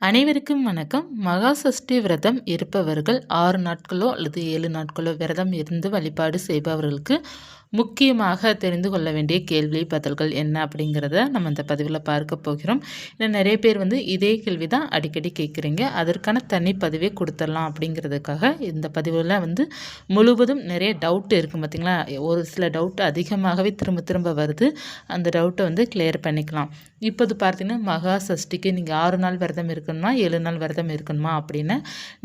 அனைவருக்கும் வணக்கம். மகா சஷ்டி விரதம் இருப்பவர்கள் 6 நாட்களோ அல்லது 7 நாட்களோ விரதம் இருந்து வழிபாடு செய்பவர்களுக்கு முக்கியமாக தெரிந்து கொள்ள வேண்டிய கேள்வி பதில்கள் என்ன அப்படிங்கிறத நம்ம இந்த பதிவில் பார்க்க போகிறோம். ஏன்னா நிறைய பேர் இதே கேள்வி தான் அடிக்கடி கேட்குறீங்க. அதற்கான தனி பதிவே கொடுத்துடலாம் அப்படிங்கிறதுக்காக இந்த பதிவில் முழுவதும் நிறைய டவுட் இருக்குது பார்த்திங்களா. ஒரு சில டவுட் அதிகமாகவே திரும்ப திரும்ப வருது. அந்த டவுட்டை கிளியர் பண்ணிக்கலாம். இப்போது பார்த்தீங்கன்னா மகா சஷ்டிக்கு நீங்கள் 6 நாள் விரதம் இருக்கணுமா 7 நாள் விரதம் இருக்கணுமா அப்படின்னு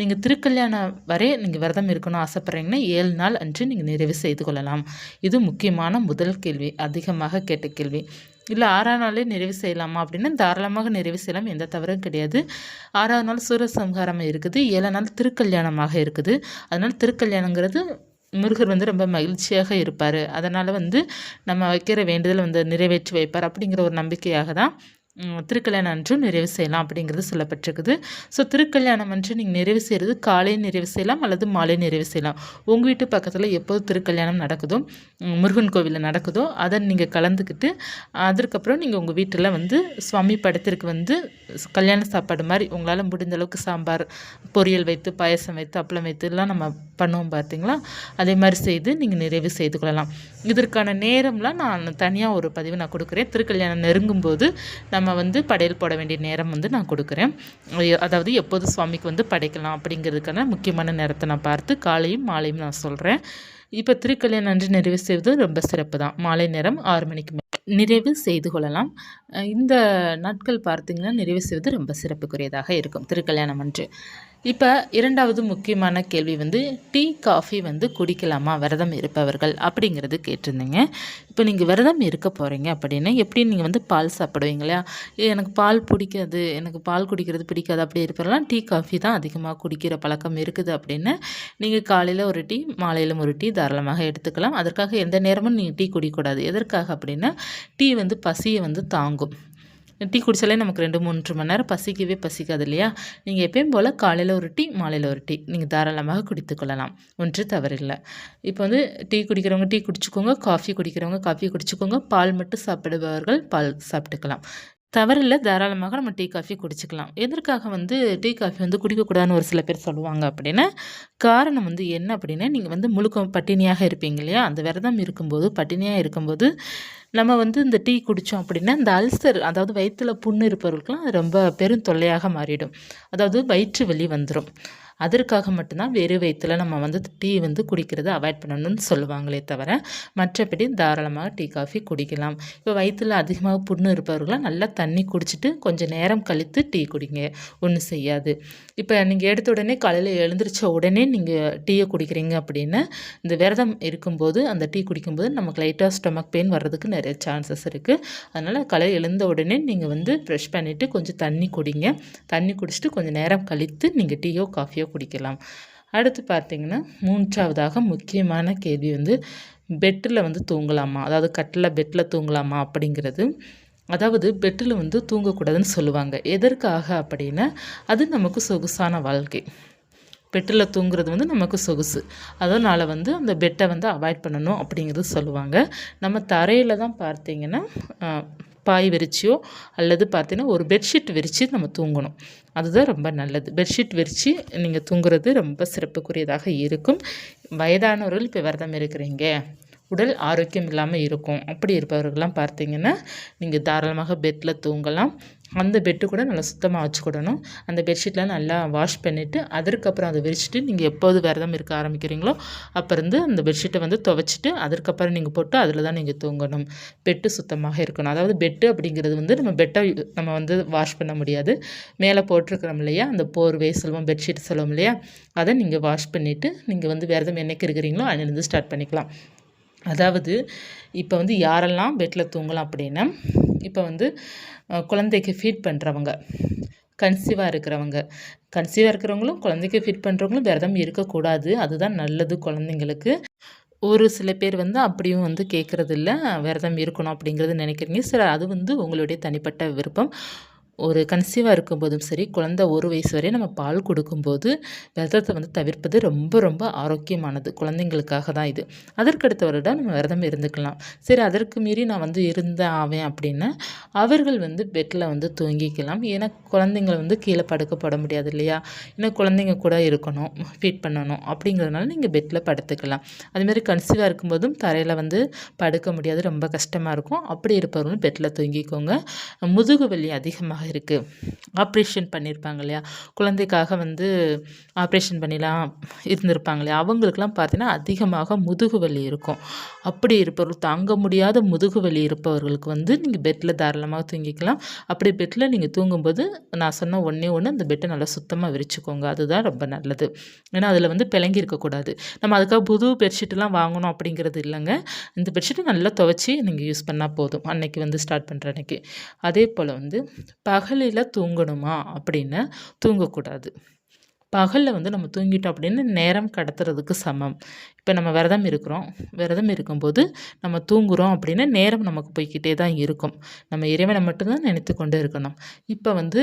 நீங்கள் திருக்கல்யாணம் வரை நீங்கள் விரதம் இருக்கணும் ஆசைப்பட்றீங்கன்னா 7 நாள் அன்று நீங்கள் நிறைவு செய்து கொள்ளலாம். இது முக்கியமான முதல் கேள்வி, அதிகமாக கேட்ட கேள்வி. இல்லை 6ஆம் நாளே நிறைவு செய்யலாமா அப்படின்னா தாராளமாக நிறைவு செய்யலாம், எந்த தவறும் கிடையாது. 6ஆவது நாள் சூரசம்ஹாரம் இருக்குது, 7ஆம் நாள் திருக்கல்யாணமாக இருக்குது. அதனால் திருக்கல்யாணங்கிறது முருகர் ரொம்ப மகிழ்ச்சியாக இருப்பார். அதனால் நம்ம வைக்கிற வேண்டுதல் நிறைவேற்றி வைப்பார் அப்படிங்கிற ஒரு நம்பிக்கையாக தான் திருக்கல்யாணம் அன்றும் நிறைவு செய்யலாம் அப்படிங்கிறது சொல்லப்பட்டிருக்குது. ஸோ திருக்கல்யாணம் அன்று நீங்கள் நிறைவு செய்கிறது காலை நிறைவு செய்யலாம் அல்லது மாலை நிறைவு செய்யலாம். உங்கள் வீட்டு பக்கத்தில் எப்போது திருக்கல்யாணம் நடக்குதோ, முருகன் கோவிலில் நடக்குதோ அதை நீங்கள் கலந்துக்கிட்டு அதற்கப்புறம் நீங்கள் உங்கள் வீட்டில் சுவாமி படத்திற்கு கல்யாண சாப்பாடு மாதிரி உங்களால் முடிந்த அளவுக்கு சாம்பார் பொரியல் வைத்து பாயசம் வைத்து அப்பளம் வைத்து எல்லாம் நம்ம பண்ணுவோம் பார்த்தீங்களா, அதே மாதிரி செய்து நீங்கள் நிறைவு செய்து கொள்ளலாம். இதற்கான நேரம்லாம் நான் தனியாக ஒரு பதிவு நான் கொடுக்குறேன். திருக்கல்யாணம் நெருங்கும்போது நம்ம படையல் போட வேண்டிய நேரம் நான் கொடுக்குறேன். அதாவது எப்போது சுவாமிக்கு படைக்கலாம் அப்படிங்கிறதுக்கான முக்கியமான நேரத்தை நான் பார்த்து காலையும் மாலையும் நான் சொல்கிறேன். இப்போ திருக்கல்யாணம் அன்று நிறைவு செய்வது ரொம்ப சிறப்பு தான். மாலை நேரம் 6 மணிக்கு நிறைவு செய்து கொள்ளலாம். இந்த நாட்கள் பார்த்திங்கன்னா நிறைவு செய்வது ரொம்ப சிறப்புக்குரியதாக இருக்கும் திருக்கல்யாணம் அன்று. இப்போ இரண்டாவது முக்கியமான கேள்வி டீ காஃபி குடிக்கலாமா விரதம் இருப்பவர்கள் அப்படிங்கிறது கேட்டிருந்தீங்க. இப்போ நீங்கள் விரதம் இருக்க போகிறீங்க அப்படின்னா எப்படி நீங்கள் பால் சாப்பிடுவீங்க இல்லையா, எனக்கு பால் பிடிக்காது, எனக்கு பால் குடிக்கிறது பிடிக்காது அப்படி இருப்பவர்களாம் டீ காஃபி தான் அதிகமாக குடிக்கிற பழக்கம் இருக்குது அப்படின்னு நீங்கள் காலையில் ஒரு டீ மாலையிலும் ஒரு டீ தாராளமாக எடுத்துக்கலாம். அதற்காக எந்த நேரமும் நீங்கள் டீ குடிக்கக்கூடாது. எதற்காக அப்படின்னா டீ பசியை தாங்கும். டீ குடித்தாலே நமக்கு 2-3 மணி நேரம் பசிக்கவே பசிக்காது இல்லையா. நீங்கள் எப்பயும் போல் காலையில் ஒரு டீ மாலையில் ஒரு டீ நீங்கள் தாராளமாக குடித்து கொள்ளலாம், ஒன்று தவறில்லை. இப்போ டீ குடிக்கிறவங்க டீ குடிச்சுக்கோங்க, காஃபி குடிக்கிறவங்க காஃபி குடிச்சுக்கோங்க, பால் மட்டும் சாப்பிடுபவர்கள் பால் சாப்பிட்டுக்கலாம், தவறில்லை. தாராளமாக நம்ம டீ காஃபி குடிச்சிக்கலாம். எதற்காக டீ காஃபி குடிக்கக்கூடாதுன்னு ஒரு சில பேர் சொல்லுவாங்க அப்படின்னா காரணம் என்ன அப்படின்னா நீங்கள் முழுக்க பட்டினியாக இருப்பீங்க இல்லையா. அந்த விரதம் இருக்கும்போது பட்டினியாக இருக்கும்போது நம்ம இந்த டீ குடித்தோம் அப்படின்னா இந்த அல்சர், அதாவது வயிற்றில் புண்ணு இருப்பவர்களுக்கெல்லாம் அது ரொம்ப பெரும் தொல்லையாக மாறிடும். அதாவது வயிற்று வலி வந்துடும். அதற்காக மட்டும்தான் வெறும் வயிற்றில் நம்ம டீ குடிக்கிறத அவாய்ட் பண்ணணும்னு சொல்லுவாங்களே தவிர மற்றபடி தாராளமாக டீ காஃபி குடிக்கலாம். இப்போ வயிற்றில் அதிகமாக புண்ணு இருப்பவர்களாம் நல்லா தண்ணி குடிச்சிட்டு கொஞ்சம் நேரம் கழித்து டீ குடிங்க, ஒன்றும் செய்யாது. இப்போ நீங்கள் எடுத்த உடனே காலையில் எழுந்திரிச்ச உடனே நீங்கள் டீயை குடிக்கிறீங்க அப்படின்னா இந்த விரதம் இருக்கும்போது அந்த டீ குடிக்கும்போது நமக்கு லைட்டாக ஸ்டொமக் பெயின் வர்றதுக்கு நிறைய சான்சஸ் இருக்குது. அதனால் காலையில் எழுந்த உடனே நீங்கள் ப்ரெஷ் பண்ணிவிட்டு கொஞ்சம் தண்ணி குடிங்க. தண்ணி குடிச்சிட்டு கொஞ்சம் நேரம் கழித்து நீங்கள் டீயோ காஃபியோ குடிக்கலாம். அடுத்து பார்த்திங்கன்னா மூன்றாவதாக முக்கியமான கேள்வி பெட்டில் தூங்கலாமா, அதாவது கட்டில் பெட்டில் தூங்கலாமா அப்படிங்கிறது. அதாவது பெட்டில் தூங்கக்கூடாதுன்னு சொல்லுவாங்க. எதற்காக அப்படின்னா அது நமக்கு சொகுசான வாழ்க்கை. பெட்டில் தூங்குறது நமக்கு சொகுசு. அதனால் அந்த பெட்டை அவாய்ட் பண்ணணும் அப்படிங்கிறது சொல்லுவாங்க. நம்ம தரையில் தான் பார்த்திங்கன்னா பாய் விரிச்சியோ அல்லது பார்த்தீங்கன்னா ஒரு பெட்ஷீட் விரித்து நம்ம தூங்கணும். அதுதான் ரொம்ப நல்லது. பெட்ஷீட் விரித்து நீங்கள் தூங்குறது ரொம்ப சிறப்புக்குரியதாக இருக்கும். வயதானவர்கள் இப்போ விரதம் இருக்கிறீங்க, உடல் ஆரோக்கியம் இல்லாமல் இருக்கும், அப்படி இருப்பவர்கள்லாம் பார்த்தீங்கன்னா நீங்கள் தாராளமாக பெட்டில் தூங்கலாம். அந்த பெட்டு கூட நல்லா சுத்தமாக வச்சுக்கிடணும். அந்த பெட்ஷீட்லாம் நல்லா வாஷ் பண்ணிவிட்டு அதற்கப்புறம் அதை விரிச்சிட்டு நீங்கள் எப்போது விரதம் இருக்க ஆரம்பிக்கிறீங்களோ அப்போ அந்த பெட்ஷீட்டை துவைச்சிட்டு அதற்கப்புறம் நீங்கள் போட்டு அதில் தான் நீங்கள் தூங்கணும். பெட்டு சுத்தமாக இருக்கணும். அதாவது பெட்டு அப்படிங்கிறது நம்ம பெட்டை நம்ம வாஷ் பண்ண முடியாது. மேலே போட்டிருக்கிறோம் இல்லையா, அந்த போர்வை சொல்லுவோம், பெட்ஷீட் சொல்லுவோம் இல்லையா, அதை நீங்கள் வாஷ் பண்ணிவிட்டு நீங்கள் விரதம் என்னைக்கு இருக்கிறீங்களோ அன்னிலேருந்து ஸ்டார்ட் பண்ணிக்கலாம். அதாவது இப்போ யாரெல்லாம் பெட்டில் தூங்கலாம் அப்படின்னா இப்போ குழந்தைக்கு ஃபீட் பண்ணுறவங்க, கன்சீவாக இருக்கிறவங்களும் குழந்தைக்கு ஃபீட் பண்ணுறவங்களும் விரதம் இருக்கக்கூடாது. அதுதான் நல்லது குழந்தைங்களுக்கு. ஒரு சில பேர் அப்படியும் கேட்குறது இல்லை, விரதம் இருக்கணும் அப்படிங்கிறது நினைக்கிறீங்க. சரி, அது உங்களுடைய தனிப்பட்ட விருப்பம். ஒரு கன்சீவாக இருக்கும்போதும் சரி, குழந்தை 1 வயசு வரை நம்ம பால் கொடுக்கும்போது விரதத்தை வந்து தவிர்ப்பது ரொம்ப ரொம்ப ஆரோக்கியமானது. குழந்தைங்களுக்காக தான் இது. அதற்கடுத்த வருடம் நம்ம விரதம் இருந்துக்கலாம். சரி, அதற்கு மீறி நான் வந்து இருந்தேன் ஆவேன் அப்படின்னா, அவர்கள் வந்து பெட்ல வந்து தூங்கிக்கலாம். ஏன்னா குழந்தைங்கள வந்து கீழே படுக்க போட முடியாது இல்லையா? ஏன்னா குழந்தைங்க கூட இருக்கணும், ஃபீட் பண்ணணும் அப்படிங்கிறதுனால நீங்க பெட்ல படுத்துக்கலாம். அதுமாரி கன்சீவாக இருக்கும்போதும் தரையில வந்து படுக்க முடியாது. ரொம்ப கஷ்டமா இருக்கும். அப்படி இருப்பவர்களும் பெட்ல தூங்கிக்கோங்க. முதுகு வலி அதிகமாக இருக்குது. ஆப்ரேஷன் பண்ணியிருப்பாங்க இல்லையா? குழந்தைக்காக வந்து ஆப்ரேஷன் பண்ணிலாம் இருந்திருப்பாங்க இல்லையா? அவங்களுக்கெல்லாம் பார்த்தீங்கன்னா, அதிகமாக முதுகு வலி இருக்கும். அப்படி இருப்பவர்கள் தாங்க முடியாத முதுகு வலி இருப்பவர்களுக்கு வந்து நீங்க பெட்ல தாராளமாக தூங்கிக்கலாம். அப்படி பெட்ல நீங்க தூங்கும்போது நான் சொன்ன ஒண்ணே ஒண்ணு, அந்த பெட்ட நல்லா சுத்தமா விரிச்சுக்கோங்க. அதுதான் ரொம்ப நல்லது. ஏன்னா, அதில வந்து பிளங்கி இருக்கக்கூடாது. நம்ம அதுக்காக புது பெட்ஷீட்லாம் வாங்கணும் அப்படிங்கிறது இல்லங்க. இந்த பெட்ஷீட்ட நல்லா துவைச்சு நீங்க யூஸ் பண்ணா போதும். அன்னைக்கு வந்து ஸ்டார்ட் பண்ற அன்னைக்கு. அதேபோல வந்து பகலில தூங்கணுமா அப்படின்னு தூங்கக்கூடாது. பகல்ல வந்து நம்ம தூங்கிட்டோம் அப்படின்னு நேரம் கடத்துறதுக்கு சமம். இப்ப நம்ம விரதம் இருக்கிறோம். விரதம் இருக்கும்போது நம்ம தூங்குறோம் அப்படின்னா நேரம் நமக்கு போய்க்கிட்டே தான் இருக்கும். நம்ம இறைவனை மட்டும் தான் நினைத்து கொண்டு இருக்கணும். இப்ப வந்து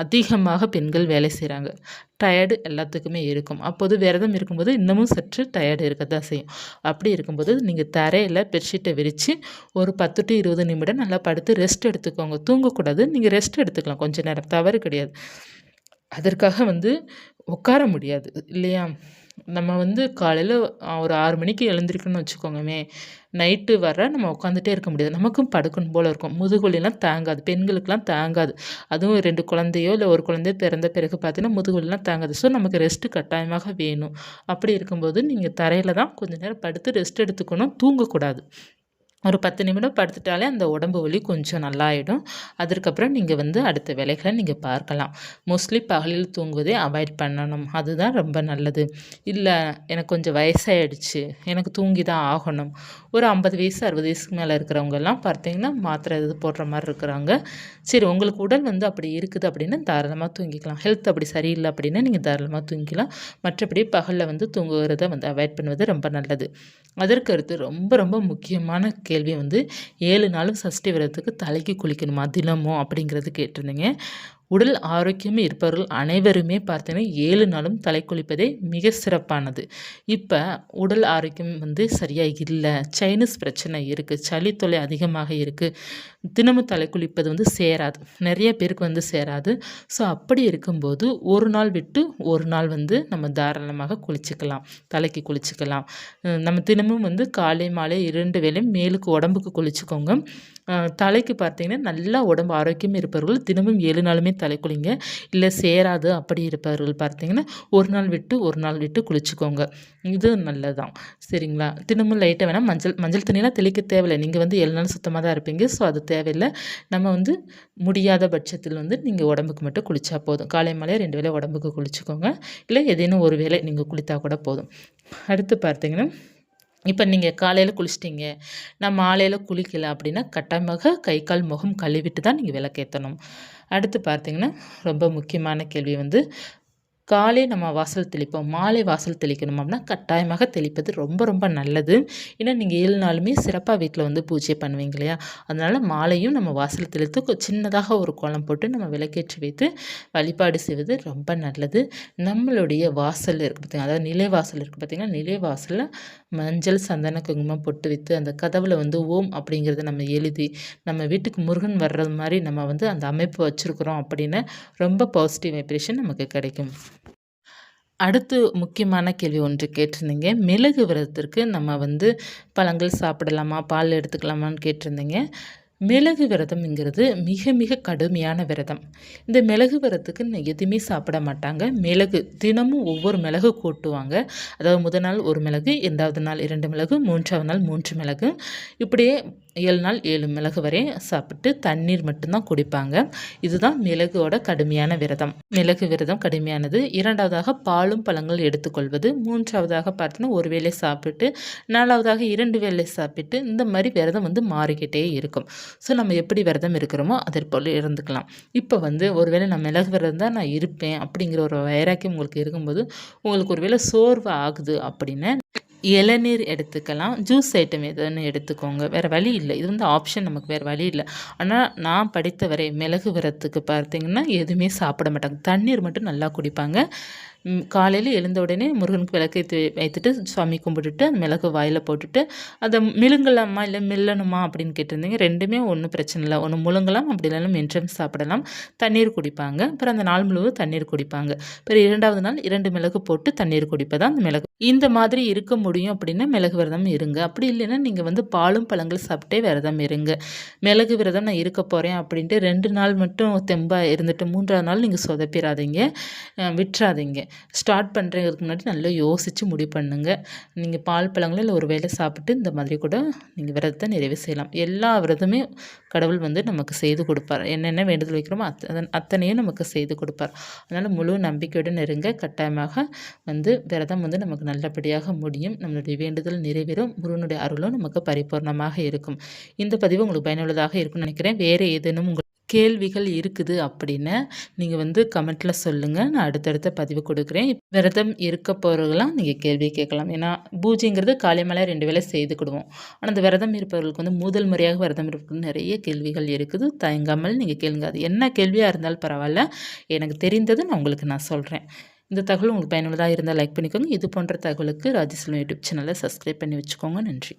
அதிகமாக பெண்கள் வேலை செய்றாங்க. டயர்டு எல்லாத்துக்குமே இருக்கும். அப்போது விரதம் இருக்கும்போது இன்னமும் சற்று டயர்டு இருக்க தான் செய்யும். அப்படி இருக்கும்போது நீங்க தரையில பெட்ஷீட்ட விரிச்சு ஒரு 10 டூ 20 நிமிடம் நல்லா படுத்து ரெஸ்ட் எடுத்துக்கோங்க. தூங்கக்கூடாது. நீங்க ரெஸ்ட் எடுத்துக்கலாம் கொஞ்ச நேரம். தவறு கிடையாது. அதற்காக வந்து உட்கார முடியாது இல்லையா? நம்ம வந்து காலையில ஒரு 6 மணிக்கு எழுந்திரிக்கணும்னு வச்சுக்கோங்கமே, நைட்டு வர நம்ம உட்காந்துட்டே இருக்க முடியாது. நமக்கும் படுக்கணும் போல இருக்கும். முதுகு வலிலாம் தாங்காது. பெண்களுக்கெல்லாம் தாங்காது. அதுவும் 2 குழந்தையோ, இல்ல 1 குழந்தையோ பிறந்த பிறகு பார்த்தீங்கன்னா, முதுகு வலிலாம் தாங்காது. ஸோ, நமக்கு ரெஸ்ட் கட்டாயமாக வேணும். அப்படி இருக்கும்போது நீங்க தரையில தான் கொஞ்ச நேரம் படுத்து ரெஸ்ட் எடுத்துக்கணும். தூங்கக்கூடாது. ஒரு 10 நிமிடம் படுத்துட்டாலே அந்த உடம்பு வலி கொஞ்சம் நல்லாயிடும். அதற்கப்புறம் நீங்க வந்து அடுத்த வேலைகள நீங்க பார்க்கலாம். மோஸ்ட்லி பகலில் தூங்குவதை அவாய்ட் பண்ணணும். அதுதான் ரொம்ப நல்லது. இல்ல எனக்கு கொஞ்சம் வயசாயிடுச்சு. எனக்கு தூங்கி தான் ஆகணும். ஒரு 50 வயசு, 60 வயசுக்கு மேல இருக்கிறவங்கலாம் பார்த்தீங்கன்னா, மாத்திரை இது போடுற மாரி இருக்கிறாங்க. சரி, உங்களுக்கு உடல் வந்து அப்படி இருக்குது அப்படின்னா தாராளமா தூங்கிக்கலாம். ஹெல்த் அப்படி சரியில்ல அப்படின்னா நீங்க தாராளமா தூங்கிக்கலாம். மற்றபடி பகல்ல வந்து தூங்குறத வந்து அவாய்ட் பண்ணுவது ரொம்ப நல்லது. அதற்கு அடுத்து ரொம்ப ரொம்ப முக்கியமான கேள்வி வந்து 7 நாளும் சஷ்டி விரதத்துக்கு தலைக்கு குளிக்கணுமா தினமும் அப்படிங்கிறது கேட்டிருந்தீங்க. உடல் ஆரோக்கியம் இருப்பவர்கள் அனைவருமே பார்த்தீங்கன்னா 7 நாளும் தலை குளிப்பதே மிக சிறப்பானது. இப்ப உடல் ஆரோக்கியம் வந்து சரியா இல்ல, சைனஸ் பிரச்சனை இருக்கு, சளி தொல்லை அதிகமாக இருக்கு, தினமும் தலை குளிப்பது வந்து சேராது. நெறைய பேருக்கு வந்து சேராது. ஸோ அப்படி இருக்கும்போது ஒரு நாள் விட்டு ஒரு நாள் வந்து நம்ம தாராளமாக குளிச்சுக்கலாம். தலைக்கு குளிச்சுக்கலாம். நம்ம தினமும் வந்து காலை, மாலை 2 வேளையும் மேலுக்கு உடம்புக்கு குளிச்சுக்கோங்க. தலைக்கு பார்த்தீங்கன்னா, நல்லா உடம்பு ஆரோக்கியம் இருப்பவர்கள் தினமும் 7 நாளுமே தலை குளிங்க. இல்ல சேராது அப்படி இருப்பவர்கள் பார்த்தீங்கன்னா, ஒரு நாள் விட்டு ஒரு நாள் விட்டு குளிச்சுக்கோங்க. இது நல்லதுதான். சரிங்களா? தினமும் லைட்டா வேணா மஞ்சள் மஞ்சள் தண்ணிலாம் தெளிக்க தேவையில்ல. நீங்க வந்து 7 நாளும் சுத்தமா தான் இருப்பீங்க. ஸோ அது தேவையில்ல. நம்ம வந்து முடியாத பட்சத்தில் வந்து நீங்க உடம்புக்கு மட்டும் குளிச்சா போதும். காலை, மாலை 2 வேளை உடம்புக்கு குளிச்சுக்கோங்க. இல்ல ஏதேனும் ஒரு வேளை நீங்க குளித்தா கூட போதும். அடுத்து பார்த்தீங்கன்னா, இப்ப நீங்க காலையில குளிச்சிட்டீங்க. நான் மாலையில குளிக்கல அப்படின்னா, கட்டாயமாக கை, கால், முகம் கழுவிட்டு தான் நீங்க விளக்கேத்தணும். அடுத்து பார்த்தீங்கன்னா, ரொம்ப முக்கியமான கேள்வி வந்து காலை நம்ம வாசல் தெளிப்போம். மாலை வாசல் தெளிக்கணும் அப்படின்னா, கட்டாயமாக தெளிப்பது ரொம்ப ரொம்ப நல்லது. ஏன்னா, நீங்க 7 நாளுமே சிறப்பா வீட்ல வந்து பூஜை பண்ணுவீங்க இல்லையா? அதனால மாலையும் நம்ம வாசல் தெளித்து சின்னதாக ஒரு கோலம் போட்டு நம்ம விளக்கேற்றி வைத்து வழிபாடு செய்வது ரொம்ப நல்லது. நம்மளுடைய வாசல்ல இருக்கு பார்த்தீங்களா, அதாவது நிலைவாசல் இருக்கு பார்த்தீங்களா, நிலைவாசல்ல மஞ்சள், சந்தன, குங்குமம் பொட்டு வைத்து அந்த கதவுல வந்து ஓம் அப்படிங்கிறத நம்ம எழுதி, நம்ம வீட்டுக்கு முருகன் வர்றது மாரி நம்ம வந்து அந்த அமைப்பு வச்சிருக்கிறோம் அப்படின்னு ரொம்ப பாசிட்டிவ் வைப்ரேஷன் நமக்கு கிடைக்கும். அடுத்து முக்கியமான கேள்வி ஒன்று கேட்டிருந்தீங்க. மிளகு விரதத்திற்கு நம்ம வந்து பழங்கள் சாப்பிடலாமா? பால் எடுத்துக்கலாமான்னு கேட்டிருந்தீங்க. மிளகு விரதம்ங்கிறது மிக மிக கடுமையான விரதம். இந்த மிளகு விரதத்துக்கு எதுவுமே சாப்பிட மாட்டாங்க. மிளகு தினமும் ஒவ்வொரு மிளகு கூட்டுவாங்க. அதாவது முதல் நாள் 1 மிளகு, 2வது நாள் 2 மிளகு, 3வது நாள் 3 மிளகு. இப்படியே 7 நாள் 7 மிளகு வரை சாப்பிட்டு தண்ணீர் மட்டும்தான் குடிப்பாங்க. இதுதான் மிளகோட கடுமையான விரதம். மிளகு விரதம் கடுமையானது. 2வதாக பாலும் பழங்கள் எடுத்துக்கொள்வது. 3வதாக பார்த்தீங்கன்னா, ஒரு வேளை சாப்பிட்டு, 4வதாக 2 வேளை சாப்பிட்டு, இந்த மாரி விரதம் வந்து மாறிக்கிட்டே இருக்கும். ஸோ நம்ம எப்படி விரதம் இருக்கிறோமோ அதற்போல இருந்துக்கலாம். இப்போ வந்து ஒருவேளை நான் மிளகு விரதம் தான் நான் இருப்பேன் அப்படிங்கிற ஒரு வைராக்கியம் உங்களுக்கு இருக்கும்போது, உங்களுக்கு ஒருவேளை சோர்வு ஆகுது அப்படின்னா, இளநீர் எடுத்துக்கலாம். ஜூஸ் ஐட்டம் எதுன்னு எடுத்துக்கோங்க. வேறு வழி இல்ல. இது வந்து ஆப்ஷன் நமக்கு வேறு வழி இல்ல. ஆனா நான் படித்தவரை மிளகு விரதத்துக்கு பார்த்தீங்கன்னா, எதுவுமே சாப்பிட மாட்டாங்க. தண்ணீர் மட்டும் நல்லா குடிப்பாங்க. காலையில எழுந்த உடனே முருகனுக்கு விளக்கேத்தி வைத்துட்டு சாமி கும்பிட்டுட்டு, அந்த மிளகு வாயில போட்டுட்டு, அத மிழுங்கலாமா? இல்ல மெல்லணுமா? அப்படின்னு கேட்டிருந்தீங்க. 2மே ஒண்ணும் பிரச்சனை இல்ல. ஒண்ணு முழுங்கலாம், அப்படி இல்லைனா மென்றும் சாப்பிடலாம். தண்ணீர் குடிப்பாங்க. அப்புறம் அந்த நாள் முழுவதும் தண்ணீர் குடிப்பாங்க. அப்புறம் 2வது நாள் 2 மிளகு போட்டு தண்ணீர் குடிப்பது அந்த மிளகு இந்த மாதிரி இருக்க முடியும் அப்படின்னா மிளகு விரதம் இருங்க. அப்படி இல்லைன்னா நீங்க வந்து பாலும் பழங்கள் சாப்பிட்டே விரதம் இருங்க. மிளகு விரதம் நான் இருக்க போறேன் அப்படின்ட்டு 2 நாள் மட்டும் தெம்பா இருந்துட்டு 3வது நாள் நீங்க சொதப்பிறாதீங்க. விட்றாதீங்க. ஸ்டார்ட் பண்ணுறதுக்கு முன்னாடி நல்லா யோசிச்சு முடிவு பண்ணுங்க. நீங்க பால் பழங்களோ இல்ல ஒரு வேளை சாப்பிட்டு இந்த மாதிரி கூட நீங்க விரதத்த நிறைவு செய்யலாம். எல்லா விரதமே கடவுள் வந்து நமக்கு செய்து கொடுப்பார். என்னென்ன வேண்டுதல் வைக்கிறோமோ அத்தனையும் நமக்கு செய்து கொடுப்பார். அதனால முழு நம்பிக்கையுடன் இருங்க. கட்டாயமாக வந்து விரதம் வந்து நமக்கு நல்லபடியாக முடியும். நம்மளுடைய வேண்டுதல் நிறைவேறும். முருகனுடைய அருளும் நமக்கு பரிபூர்ணமாக இருக்கும். இந்த பதிவு உங்களுக்கு பயனுள்ளதாக இருக்கும்னு நினைக்கிறேன். வேறு ஏதேனும் உங்கள் கேள்விகள் இருக்குது அப்படின்னு நீங்கள் வந்து கமெண்ட்ல சொல்லுங்கள். நான் அடுத்தடுத்த பதிவு கொடுக்குறேன். விரதம் இருக்க போகிறவங்களாம் நீங்கள் கேள்வி கேட்கலாம். ஏன்னா பூஜைங்கிறது காலை மாலை 2 வேளை செய்துக்கிடுவோம். ஆனால் அந்த விரதம் இருப்பவர்களுக்கு வந்து முதல் முறையாக விரதம் இருப்பது நிறைய கேள்விகள் இருக்குது. தயங்காமல் நீங்கள் கேளுங்க. அது என்ன கேள்வியாக இருந்தாலும் பரவாயில்ல. எனக்கு தெரிந்தது நான் சொல்கிறேன். இந்த தகவல் உங்களுக்கு பயனுள்ளதாக இருந்தால் லைக் பண்ணிக்கோங்க. இது போன்ற தகவலுக்கு ராஜசெல்வம் யூடியூப் சேனலை சப்ஸ்கிரைப் பண்ணி வச்சுக்கோங்க. நன்றி.